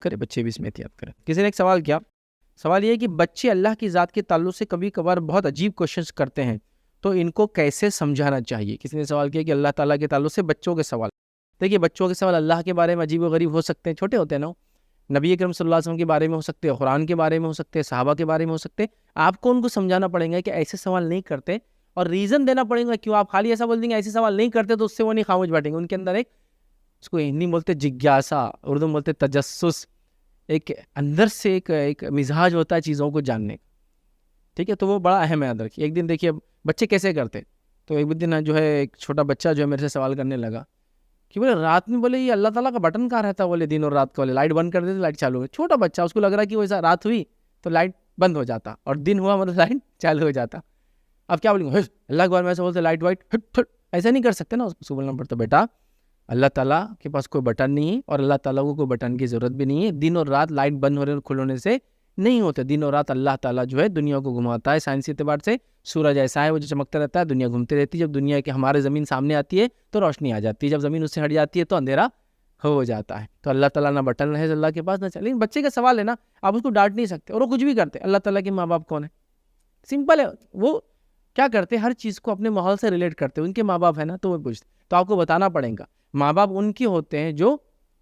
کرے بچے بھی اس میں احتیاط کریں. کسی نے ایک سوال کیا، سوال یہ ہے کہ بچے اللہ کی ذات کے تعلق سے کبھی کبھار بہت عجیب کوشچنس کرتے ہیں تو ان کو کیسے سمجھانا چاہیے. کسی نے سوال کیا کہ اللہ تعالیٰ کے تعلق سے بچوں کے سوال. دیکھیے بچوں کے سوال اللہ کے بارے میں عجیب و غریب ہو سکتے ہیں، چھوٹے ہوتے ہیں نا، نبی اکرم صلی اللہ علیہ وسلم کے بارے میں ہو سکتے ہیں، قرآن کے بارے میں ہو سکتے ہیں، صحابہ کے بارے میں ہو سکتے ہیں. آپ کو ان کو سمجھانا پڑے گا کہ ایسے سوال نہیں کرتے، اور ریزن دینا پڑے گا کیوں. آپ خالی ایسا بول دیں گے ایسے سوال نہیں کرتے تو اس سے وہ نہیں خاموش بیٹھیں گے. ان کے اندر ایک، اس کو ہندی بولتے جگیاسا، اردو میں بولتے تجسس، ایک اندر سے ایک مزاج ہوتا ہے چیزوں کو جاننے کا. ٹھیک ہے، تو وہ بڑا اہم ہے یاد رکھیے. ایک دن دیکھیے بچے کیسے کرتے، تو ایک دن جو ہے ایک چھوٹا بچہ جو ہے میرے سے سوال کرنے لگا کہ بولے رات میں، بولے یہ اللہ تعالیٰ کا بٹن کہاں رہتا ہے، بولے دن اور رات کا، بولے لائٹ بند کر دیتے لائٹ چالو ہو. چھوٹا بچہ، اس کو لگ رہا ہے کہ ویسا رات ہوئی تو لائٹ بند ہو جاتا اور دن ہوا مطلب لائٹ چالو ہو جاتا. اب کیا بولیں گے، اللہ کے بارے میں ایسا بولتے لائٹ وائٹ ایسا نہیں کر سکتے نا. اس کو بولنا پڑتا بیٹا اللہ تعالیٰ کے پاس کوئی بٹن نہیں ہے، اور اللہ تعالیٰ کو کوئی بٹن کی ضرورت بھی نہیں ہے. دن اور رات لائٹ بند ہونے اور کھلنے سے نہیں ہوتے. دن اور رات اللہ تعالیٰ جو ہے دنیا کو گھماتا ہے. سائنسی اعتبار سے سورج ایسا ہے وہ جو چمکتا رہتا ہے، دنیا گھومتی رہتی ہے. جب دنیا کے ہمارے زمین سامنے آتی ہے تو روشنی آ جاتی ہے، جب زمین اس سے ہٹ جاتی ہے تو اندھیرا ہو جاتا ہے. تو اللہ تعالیٰ نہ بٹن ہے اللہ کے پاس نہ چلے. لیکن بچے کا سوال ہے نا، آپ اس کو ڈانٹ نہیں سکتے، اور وہ کچھ بھی کرتے. اللہ تعالیٰ کے ماں باپ کون ہے؟ سمپل ہے، وہ کیا کرتے ہر چیز کو اپنے ماحول سے ریلیٹ کرتے. ان کے ماں باپ ہے نا تو وہ پوچھتے. تو آپ کو بتانا پڑے گا ماں باپ ان کی ہوتے ہیں جو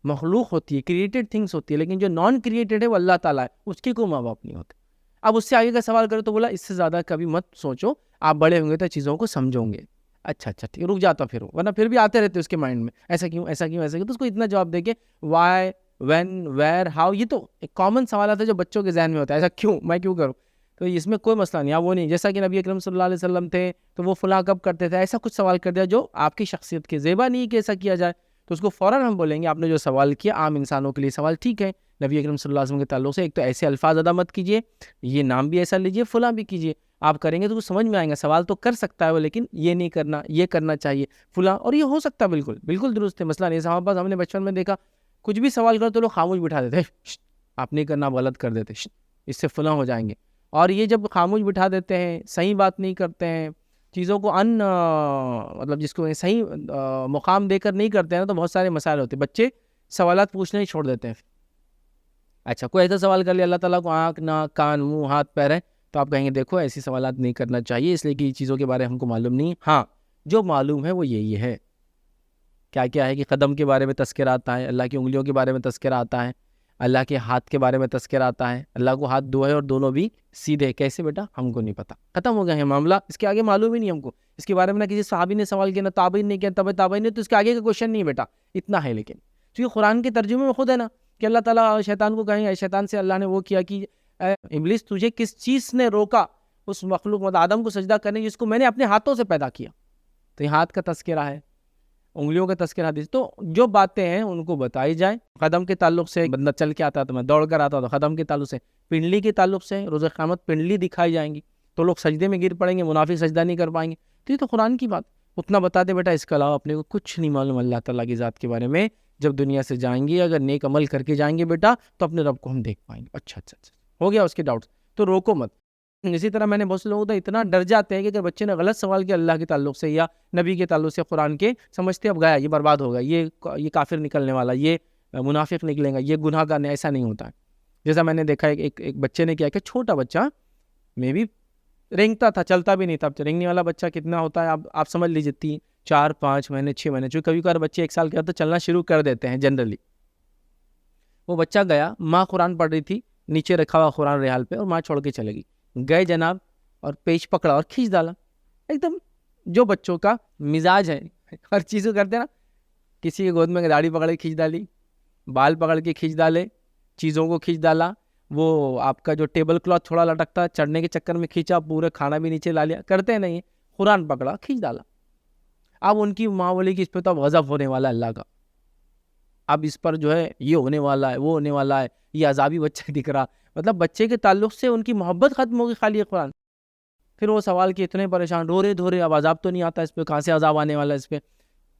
مخلوق ہوتی ہے، کریٹڈ تھنگس ہوتی ہے، لیکن جو نان کریٹڈ ہے وہ اللہ تعالیٰ ہے، اس کے کوئی ماں باپ نہیں ہوتے. اب اس سے آگے کا سوال کرو تو بولا اس سے زیادہ کبھی مت سوچو، آپ بڑے ہوں گے تو چیزوں کو سمجھو گے. اچھا ٹھیک، رک جاتا پھر، ورنہ پھر بھی آتے رہتے اس کے مائنڈ میں ایسا کیوں ایسا کیوں ایسا کیوں. تو اس کو اتنا جواب دے کے وائی وین ویئر ہاؤ، یہ تو ایک کامن سوالات ہے جو بچوں کے ذہن میں ہوتا ہے. ایسا کیوں، میں کیوں کروں، تو اس میں کوئی مسئلہ نہیں. وہ نہیں جیسا کہ نبی اکرم صلی اللہ علیہ وسلم تھے تو وہ فلاں کب کرتے تھے، ایسا کچھ سوال کر دیا جو آپ کی شخصیت کے زیبا نہیں کہ ایسا کیا جائے. تو اس کو فوراً ہم بولیں گے آپ نے جو سوال کیا عام انسانوں کے لیے سوال ٹھیک ہے. نبی اکرم صلی اللہ علیہ وسلم کے تعلق سے ایک تو ایسے الفاظ ادا مت کیجیے، یہ نام بھی ایسا لیجیے، فلاں بھی کیجیے. آپ کریں گے تو کچھ سمجھ میں آئیں گا. سوال تو کر سکتا ہے وہ، لیکن یہ نہیں کرنا، یہ کرنا چاہیے فلاں، اور یہ ہو سکتا ہے بالکل بالکل درست ہے. مسئلہ نہیں. ہمارے پاس ہم نے بچپن میں دیکھا کچھ بھی سوال کرو تو لوگ خاموش بٹھا دیتے، آپ نہیں کرنا، غلط کر دیتے، اس سے فلاں ہو جائیں گے. اور یہ جب خاموش بٹھا دیتے ہیں، صحیح بات نہیں کرتے ہیں، چیزوں کو مطلب جس کو صحیح مقام دے کر نہیں کرتے ہیں نا، تو بہت سارے مسائل ہوتے ہیں. بچے سوالات پوچھنا ہی چھوڑ دیتے ہیں. اچھا کوئی ایسا سوال کر لیا اللہ تعالیٰ کو آنکھ ناک کان منہ ہاتھ پیر ہے، تو آپ کہیں گے دیکھو ایسی سوالات نہیں کرنا چاہیے، اس لیے کہ چیزوں کے بارے ہم کو معلوم نہیں. ہاں جو معلوم ہے وہ یہی ہے، کیا کیا ہے کہ قدم کے بارے میں تذکرہ آتا ہے، اللہ کی انگلیوں کے بارے میں تذکرہ آتا ہے، اللہ کے ہاتھ کے بارے میں تذکرہ آتا ہے. اللہ کو ہاتھ دو ہے اور دونوں بھی سیدھے. کیسے بیٹا، ہم کو نہیں پتا، ختم ہو گیا ہے معاملہ. اس کے آگے معلوم ہی نہیں ہم کو. اس کے بارے میں نہ کسی صحابی نے سوال کیا، نہ تابعین نے کیا، تابعین نے، تو اس کے آگے کا کوشچن نہیں بیٹا، اتنا ہے. لیکن کیونکہ قرآن کے ترجمے میں خود ہے نا کہ اللہ تعالیٰ شیطان کو کہیں، شیطان سے اللہ نے وہ کیا کہ اے ابلیس تجھے کس چیز نے روکا اس مخلوق مطلب آدم کو سجدہ کرنے جس کو میں نے اپنے ہاتھوں سے پیدا کیا. تو یہ ہاتھ کا تذکرہ ہے، انگلیوں کا تذکرہ حدیث. تو جو باتیں ہیں ان کو بتائی جائیں. قدم کے تعلق سے بندہ چل کے آتا ہے تو میں دوڑ کر آتا ہوں، تو قدم کے تعلق سے. پنڈلی کے تعلق سے روز قیامت پنڈلی دکھائی جائیں گی تو لوگ سجدے میں گر پڑیں گے، منافق سجدہ نہیں کر پائیں گے. تو یہ تو قرآن کی بات. اتنا بتا دے بیٹا، اس کے علاوہ اپنے کو کچھ نہیں معلوم اللہ تعالیٰ کی ذات کے بارے میں. جب دنیا سے جائیں گے اگر نیک عمل کر کے جائیں گے بیٹا تو اپنے رب کو ہم دیکھ پائیں گے. اچھا ہو گیا اس کے ڈاؤٹ، تو روکو مت. اسی طرح میں نے بہت سے لوگوں کو اتنا ڈر جاتے ہیں کہ اگر بچے نے غلط سوال کیا اللہ کے تعلق سے یا نبی کے تعلق سے قرآن کے، سمجھتے اب گیا، یہ برباد ہوگا، یہ کافر نکلنے والا، یہ منافق نکلیں گا، یہ گناہ گار. ایسا نہیں ہوتا ہے. جیسا میں نے دیکھا ایک بچے نے کیا کہ چھوٹا بچہ میں بھی رینگتا تھا، چلتا بھی نہیں تھا. رینگنے والا بچہ کتنا ہوتا ہے آپ سمجھ لیجیے، 4 5 مہینے 6 مہینے، جو کبھی کبھار بچے 1 سال کے تو چلنا شروع کر دیتے ہیں جنرلی. وہ بچہ گیا، ماں قرآن پڑھ رہی تھی، نیچے رکھا ہوا قرآن ریحال پہ، اور ماں چھوڑ کے چلے گئی. گئے جناب اور پیچ پکڑا اور کھینچ ڈالا. ایک دم جو بچوں کا مزاج ہے، ہر چیز کو کرتے نا، کسی کے گود میں داڑھی پکڑ کے کھینچ ڈالی، بال پکڑ کے کھینچ ڈالے، چیزوں کو کھینچ ڈالا. وہ آپ کا جو ٹیبل کلاتھ تھوڑا لٹکتا چڑھنے کے چکر میں کھینچا، پورے کھانا بھی نیچے لا لیا. کرتے نہیں، قرآن پکڑا کھینچ ڈالا. اب ان کی ماں بولی کہ اس پہ تو اب غضب ہونے والا ہے اللہ کا، اب اس پر جو ہے یہ ہونے والا ہے، وہ ہونے والا ہے، یہ عذابی بچہ دکھ رہا. مطلب بچے کے تعلق سے ان کی محبت ختم ہوگی خالی قرآن. پھر وہ سوال کہ اتنے پریشان، رو رہے، اب عذاب تو نہیں آتا اس پہ، کہاں سے عذاب آنے والا ہے اس پہ.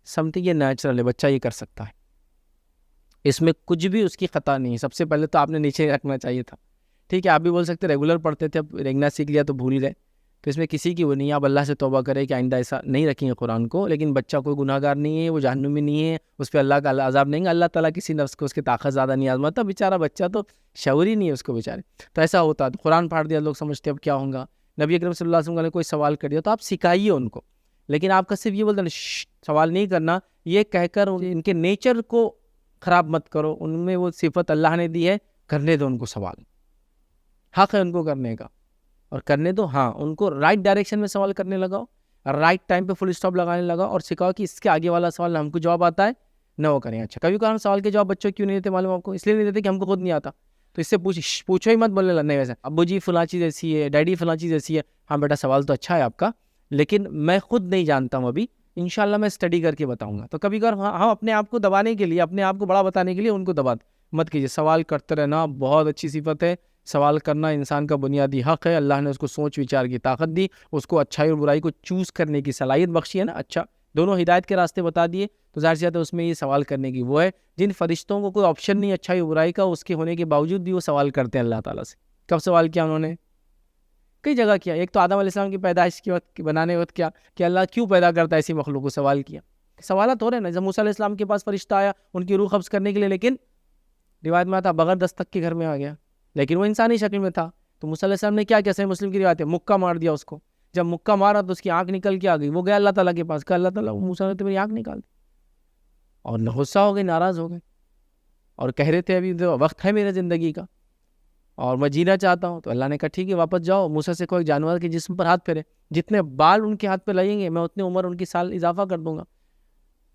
سمتھی یہ نیچرل ہے، بچہ یہ کر سکتا ہے، اس میں کچھ بھی اس کی خطا نہیں ہے. سب سے پہلے تو آپ نے نیچے رکھنا چاہیے تھا. ٹھیک ہے، آپ بھی بول سکتے ریگولر پڑھتے تھے، اب ریگنا سیکھ لیا تو بھول گئے. تو اس میں کسی کی وہ نہیں ہے. آپ اللہ سے توبہ کریں کہ آئندہ ایسا نہیں رکھیں گے قرآن کو. لیکن بچہ کوئی گناہ گار نہیں ہے, وہ جہنمی نہیں ہے, اس پہ اللہ کا عذاب نہیں ہے. اللہ تعالیٰ کسی نفس کو اس کی طاقت زیادہ نہیں آزماتا. بیچارہ بچہ تو شعور ہی نہیں ہے اس کو بیچارے. تو ایسا ہوتا ہے. تو قرآن پھاڑ دیا, لوگ سمجھتے اب کیا ہوگا. نبی اکرم صلی اللہ علیہ وسلم نے کوئی سوال کر دیا تو آپ سکھائیے ان کو. لیکن آپ کا صرف یہ بولتے سوال نہیں کرنا, یہ کہہ کر ان کے نیچر کو خراب مت کرو. ان میں وہ صفت اللہ نے دی ہے, کرنے دو ان کو سوال, حق ہے ان کو کرنے کا, اور کرنے دو. ہاں, ان کو رائٹ ڈائریکشن میں سوال کرنے لگاؤ, رائٹ ٹائم پہ فل اسٹاپ لگانے لگاؤ, اور سکھاؤ کہ اس کے آگے والا سوال نہ ہم کو جواب آتا ہے نہ وہ کریں. اچھا, کبھی کبھار سوال کے جواب بچوں کیوں نہیں دیتے معلوم آپ کو؟ اس لیے نہیں دیتے کہ ہم کو خود نہیں آتا. تو اس سے پوچھو ہی مت, بولنے لگا نہیں ویسے ابو جی فلاں چیز ایسی ہے, ڈیڈی فلاں چیز ایسی ہے. ہاں بیٹا, سوال تو اچھا ہے آپ کا, لیکن میں خود نہیں جانتا ہوں ابھی, انشاءاللہ میں اسٹڈی کر کے بتاؤں گا. تو کبھی کبھار ہم اپنے آپ کو دبانے کے لیے, اپنے آپ کو بڑا بتانے کے لیے ان کو دبا مت کیجیے. سوال کرتے رہنا بہت اچھی صفت ہے. سوال کرنا انسان کا بنیادی حق ہے. اللہ نے اس کو سوچ وچار کی طاقت دی, اس کو اچھائی اور برائی کو چوز کرنے کی صلاحیت بخشی ہے نا. اچھا, دونوں ہدایت کے راستے بتا دیے, تو ظاہر سی بات ہے اس میں یہ سوال کرنے کی وہ ہے. جن فرشتوں کو کوئی آپشن نہیں اچھائی اور برائی کا, اس کے ہونے کے باوجود بھی وہ سوال کرتے ہیں اللہ تعالیٰ سے. کب سوال کیا انہوں نے؟ کئی جگہ کیا. ایک تو آدم علیہ السلام کی پیدائش کے وقت, بنانے وقت کیا کہ اللہ کیوں پیدا کرتا ہے ایسی مخلوق کو, سوال کیا. سوالات ہو رہے ہیں نا. جب موسیٰ علیہ السلام کے پاس فرشتہ آیا ان کی روح قبض کرنے کے لیے, لیکن روایت میں آتا بغیر دستک کے گھر میں آ گیا, لیکن وہ انسانی شکل میں تھا. تو موسیٰ علیہ السلام نے کیا کیا؟ صحیح مسلم کی روایت ہے, مکہ مار دیا اس کو. جب مکہ مارا تو اس کی آنکھ نکل کے آ گئی. وہ گیا اللہ تعالیٰ کے پاس, کہا اللہ تعالیٰ موسیٰ نے تو میری آنکھ نکال دی, اور غصہ ہو گئے, ناراض ہو گئے, اور کہہ رہے تھے ابھی وقت ہے میرے زندگی کا اور میں جینا چاہتا ہوں. تو اللہ نے کہا ٹھیک ہے, واپس جاؤ. موسیٰ سے کوئی جانور کے جسم پر ہاتھ پھیرے, جتنے بال ان کے ہاتھ پہ لگیں گے میں اتنے عمر ان کی سال اضافہ کر دوں گا.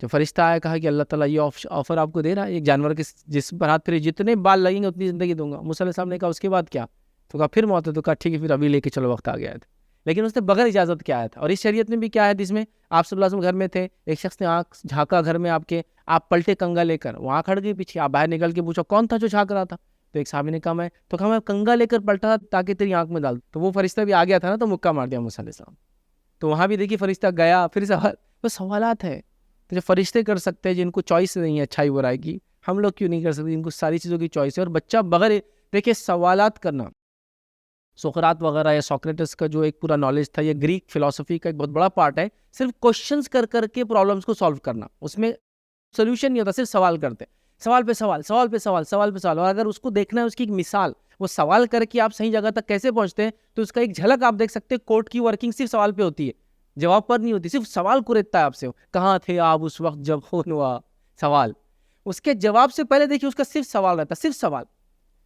جو فرشتہ آیا, کہا کہ اللہ تعالیٰ یہ آفر آپ کو دے رہا ہے, ایک جانور کے جسم پر ہاتھ پھیرے, جتنے بال لگیں گے اتنی زندگی دوں گا. موسیٰ علیہ السلام نے کہا اس کے بعد کیا؟ تو کہا پھر موت ہے. تو کہا ٹھیک ہے, پھر ابھی لے کے چلو, وقت آ گیا ہے. لیکن اس نے بغیر اجازت کے آیا تھا. اور اس شریعت میں بھی کیا ہے, جس میں آپ صلی اللہ علیہ وسلم گھر میں تھے, ایک شخص نے آنکھ جھانکا گھر میں آپ کے, آپ پلٹے کنگا لے کر, وہاں کھڑ گئی پیچھے, آپ باہر نکل کے پوچھا کون تھا جو جھانک رہا تھا؟ تو ایک صحابی نے کہا میں. تو کہا میں کنگا لے کر پلٹا تاکہ تیری آنکھ میں ڈال. تو وہ فرشتہ بھی آ گیا تھا نا, تو مکہ مار دیا موسیٰ علیہ السلام. تو وہاں بھی دیکھیے فرشتہ گیا, پھر سوال, وہ سوالات ہے. تو جو فرشتے کر سکتے ہیں, جن کو چوائس نہیں ہے اچھائی برائی کی, ہم لوگ کیوں نہیں کر سکتے؟ ان کو ساری چیزوں کی چوائس ہے. اور بچہ بغیر دیکھیے سوالات کرنا, سقراط وغیرہ یا سوکریٹس کا جو ایک پورا نالج تھا, یہ گریک فلسفی کا ایک بہت بڑا پارٹ ہے. صرف کوشچنز کر کر کے پرابلمس کو سالو کرنا, اس میں سولوشن نہیں ہوتا, صرف سوال کرتے, سوال پہ سوال, سوال پہ سوال, سوال پہ سوال. اور اگر اس کو دیکھنا ہے اس کی ایک مثال, وہ سوال کر کے آپ صحیح جگہ تک کیسے پہنچتے ہیں, تو اس کا ایک جھلک آپ دیکھ سکتے ہیں. کورٹ کی ورکنگ صرف سوال پہ ہوتی ہے, جواب پر نہیں ہوتی. صرف سوال کوریدتا ہے آپ سے, کہاں تھے آپ اس وقت جب خون ہوا, سوال. اس کے جواب سے پہلے دیکھیے اس کا صرف سوال رہتا ہے, صرف سوال.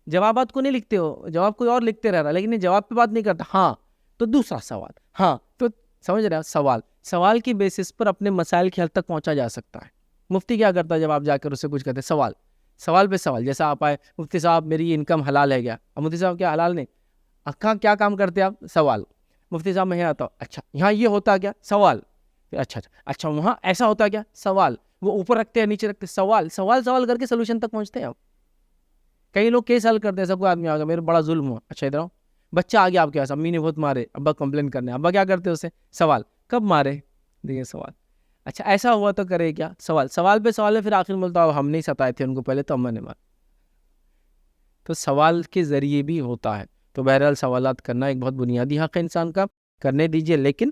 جوابات کو نہیں لکھتے ہو, جواب کوئی اور لکھتے رہ رہا, لیکن یہ جواب پہ بات نہیں کرتا. ہاں تو دوسرا سوال, ہاں تو سمجھ رہے ہیں, سوال. سوال کی بیسس پر اپنے مسائل کی حد تک پہنچا جا سکتا ہے. مفتی کیا کرتا ہے جب آپ جا کر اس سے کچھ کہتے ہیں؟ سوال, سوال پہ سوال. جیسا آپ آئے, مفتی صاحب میری انکم حلال ہے کیا؟ اب مفتی صاحب کیا حلال نہیں, کیا کام کرتے آپ؟ سوال. مفتی صاحب میں یہاں آتا ہوں, اچھا یہاں یہ ہوتا کیا؟ سوال. اچھا اچھا وہاں ایسا ہوتا کیا؟ سوال. وہ اوپر رکھتے ہیں نیچے رکھتے, سوال سوال سوال کر کے سولوشن تک پہنچتے ہیں آپ. کئی لوگ کیس حل کرتے ہیں, سب کو آدمی آ گیا میرے بڑا ظلم ہوا, اچھا ادھر آؤ, بچہ آ گیا آپ کے پاس, امی نے بہت مارے, ابا کمپلین کرنے, ابا کیا کرتے اسے؟ سوال. کب مارے؟ دیکھیے سوال. اچھا ایسا ہوا تو کرے کیا؟ سوال. سوال پہ سوال ہے, پھر آخر میں بولتا ہم نہیں ستائے تھے ان کو پہلے, تو اما نے مارا. تو سوال کے ذریعے بھی ہوتا ہے. تو بہرحال سوالات کرنا ایک بہت بنیادی حق ہے انسان کا, کرنے دیجیے, لیکن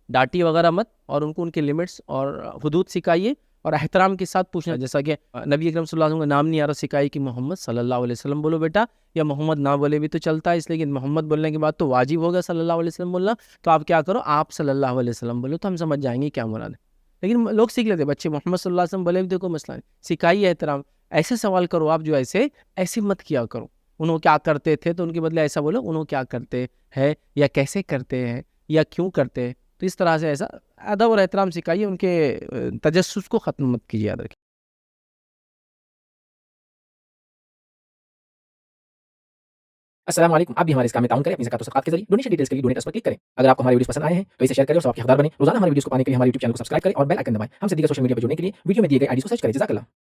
ڈانٹی وغیرہ مت, اور ان کو ان کے لمٹس اور حدود سکھائیے, اور احترام کے ساتھ پوچھنا. جیسا کہ نبی اکرم صلی اللہ علیہ وسلم کا نام نہیں آ رہا, سکھائی کہ محمد صلی اللہ علیہ وسلم بولو بیٹا, یا محمد نہ بولے بھی تو چلتا ہے, اس لیے کہ محمد بولنے کے بعد تو واجب ہوگا صلی اللہ علیہ وسلم بولنا. تو آپ کیا کرو, آپ صلی اللہ علیہ وسلم بولو, تو ہم سمجھ جائیں گے کیا مراد ہے. لیکن لوگ سیکھ لیتے, بچے محمد صلی اللہ علیہ وسلم بولے بھی تو کوئی مسئلہ نہیں. سکھائیے احترام. ایسے سوال کرو آپ جو ایسے مت کیا کرو, انہوں کیا کرتے تھے تو ان کے بدلے ایسا بولو انہوں کیا کرتے ہیں, یا کیسے کرتے ہیں, یا کیوں کرتے ہیں. تو اس طرح سے ایسا ادب اور احترام سکھائیے, ان کے تجسس کو ختم مت کیجیے, یاد رکھیے. السلام علیکم. آپ بھی ہمارے اس کام میں تعاون کریں اپنی زکات و صدقات کے ذریعے. ڈونیشن ڈیٹیلز کے لیے ڈونیٹ اس پر کلک کریں. اگر آپ کو ہمارے ویڈیوز پسند آئے ہیں تو اسے شیئر کریں اور سب کے حقدار بنیں. روزانہ ہمارے ویڈیوز کو پانے کے لیے ہمارے یوٹیوب چینل کو سبسکرائب کریں اور بیل آئکن دبائیں. ہم سے دیگر سوشل میڈیا پر جڑنے کے لیے ویڈیو میں دیے گئے آئی ڈی کو سرچ کریں. جزاک اللہ.